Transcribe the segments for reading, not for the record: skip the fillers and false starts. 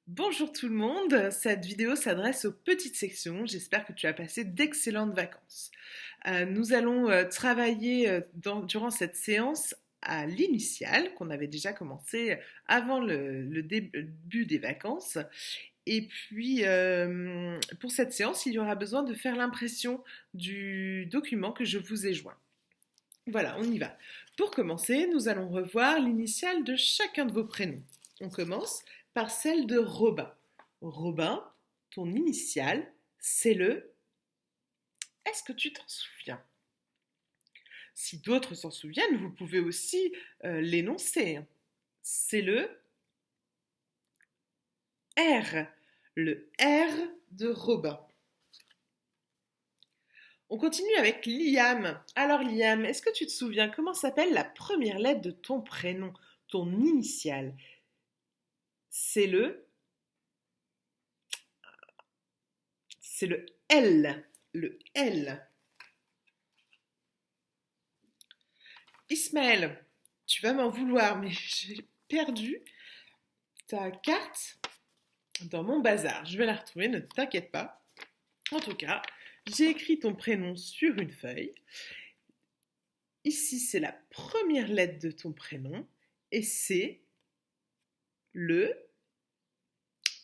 Bonjour tout le monde, cette vidéo s'adresse aux petites sections, j'espère que tu as passé d'excellentes vacances. Nous allons travailler durant cette séance à l'initiale qu'on avait déjà commencé avant le début des vacances. Et puis pour cette séance, il y aura besoin de faire l'impression du document que je vous ai joint. Voilà, on y va. Pour commencer, nous allons revoir l'initiale de chacun de vos prénoms. On commence par celle de Robin. Robin, ton initiale, c'est le... Est-ce que tu t'en souviens? Si d'autres s'en souviennent, vous pouvez aussi l'énoncer. C'est le R. Le R de Robin. On continue avec Liam. Alors Liam, est-ce que tu te souviens comment s'appelle la première lettre de ton prénom, ton initiale? C'est le L. Le L. Ismaël, tu vas m'en vouloir, mais j'ai perdu ta carte dans mon bazar. Je vais la retrouver, ne t'inquiète pas. En tout cas, j'ai écrit ton prénom sur une feuille. Ici, c'est la première lettre de ton prénom et c'est le...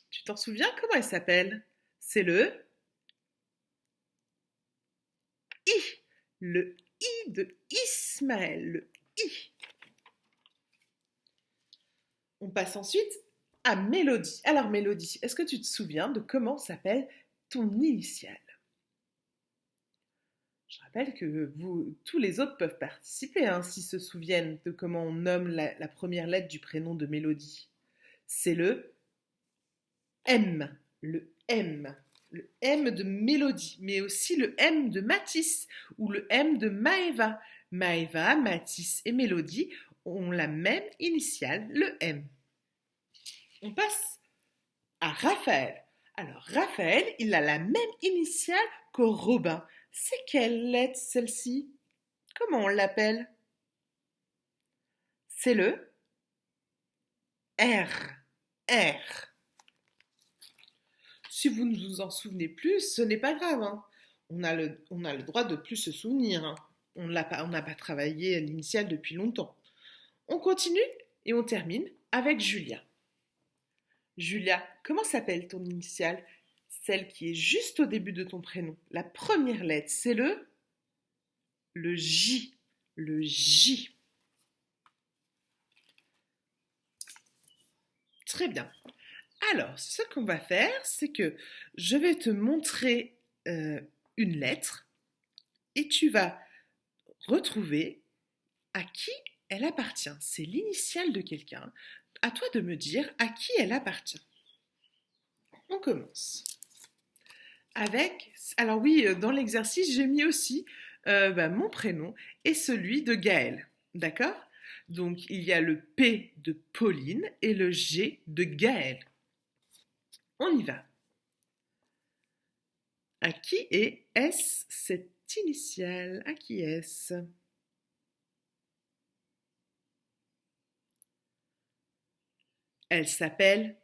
Tu t'en souviens comment elle s'appelle? C'est le I. Le I de Ismaël. Le I. On passe ensuite à Mélodie. Alors Mélodie, est-ce que tu te souviens de comment s'appelle ton initiale? Je rappelle que tous les autres peuvent participer hein, s'ils se souviennent de comment on nomme la première lettre du prénom de Mélodie. C'est le M. Le M. Le M de Mélodie, mais aussi le M de Mathis ou le M de Maëva. Maëva, Mathis et Mélodie ont la même initiale, le M. On passe à Raphaël. Alors Raphaël, il a la même initiale que Robin. C'est quelle lettre celle-ci? Comment on l'appelle? C'est le R. R. Si vous ne vous en souvenez plus, ce n'est pas grave. Hein. On a le droit de plus se souvenir. Hein. On n'a pas travaillé l'initiale depuis longtemps. On continue et on termine avec Julia. Julia, comment s'appelle ton initiale? Celle qui est juste au début de ton prénom. La première lettre, c'est le J. Le J. Très bien. Alors, ce qu'on va faire, c'est que je vais te montrer une lettre et tu vas retrouver à qui elle appartient. C'est l'initiale de quelqu'un. À toi de me dire à qui elle appartient. On commence avec... Alors oui, dans l'exercice, j'ai mis aussi mon prénom et celui de Gaël. D'accord? Donc, il y a le P de Pauline et le G de Gaël. On y va. À qui est-ce cette initiale? À qui est-ce? Elle s'appelle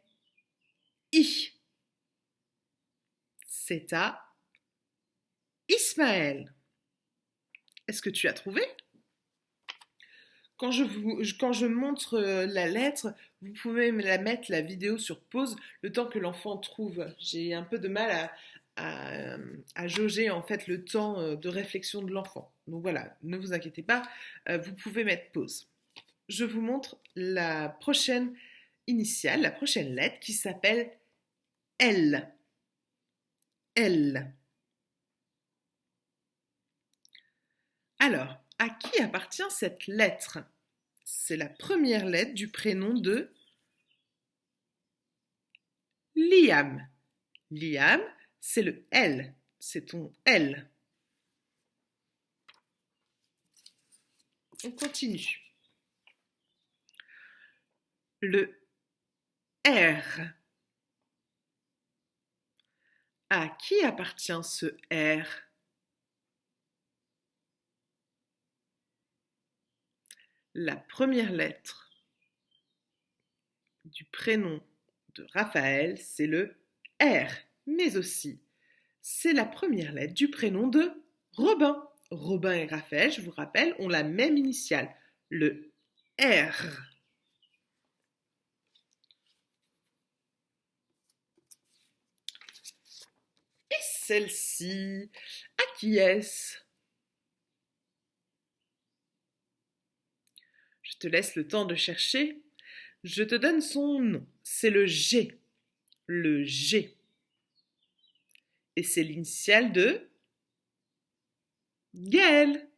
I. C'est à Ismaël. Est-ce que tu as trouvé? Quand je montre la lettre, vous pouvez me la mettre la vidéo sur pause le temps que l'enfant trouve. J'ai un peu de mal à jauger en fait le temps de réflexion de l'enfant. Donc voilà, ne vous inquiétez pas, vous pouvez mettre pause. Je vous montre la prochaine initiale, la prochaine lettre qui s'appelle L. L. Alors, à qui appartient cette lettre? C'est la première lettre du prénom de Liam. Liam, c'est le L. C'est ton L. On continue. Le R. À qui appartient ce R? La première lettre du prénom de Raphaël, c'est le R. Mais aussi, c'est la première lettre du prénom de Robin. Robin et Raphaël, je vous rappelle, ont la même initiale, le R. Et celle-ci, à qui est-ce? Je te laisse le temps de chercher. Je te donne son nom. C'est le G. Le G. Et c'est l'initiale de Gaël.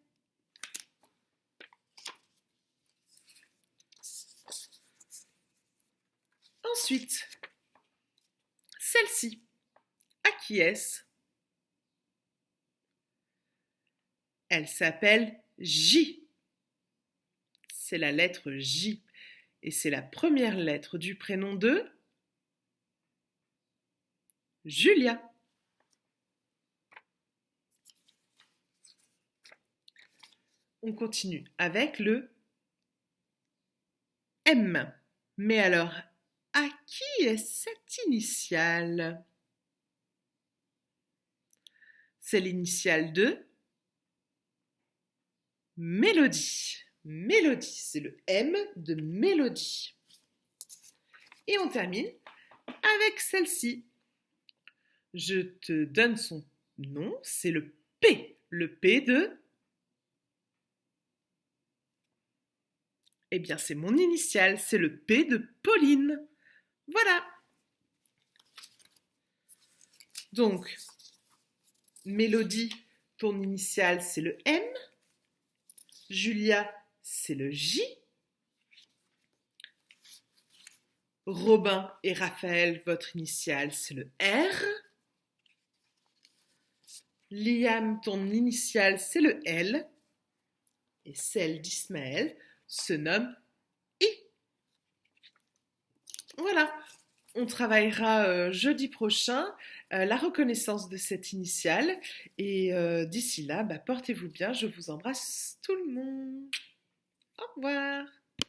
Ensuite, celle-ci, à qui est-ce? Elle s'appelle J. C'est la lettre J. Et c'est la première lettre du prénom de Julia. On continue avec le M. Mais alors, à qui est cette initiale? C'est l'initiale de Mélodie. Mélodie, c'est le M de Mélodie. Et on termine avec celle-ci. Je te donne son nom, c'est le P. Le P de... Eh bien, c'est mon initiale, c'est le P de Pauline. Voilà. Donc, Mélodie, ton initiale, c'est le M. Julia, c'est le J. Robin et Raphaël, votre initiale, c'est le R. Liam, ton initiale, c'est le L. Et celle d'Ismaël se nomme I. Voilà. On travaillera jeudi prochain la reconnaissance de cette initiale. Et d'ici là, portez-vous bien. Je vous embrasse tout le monde. Au revoir.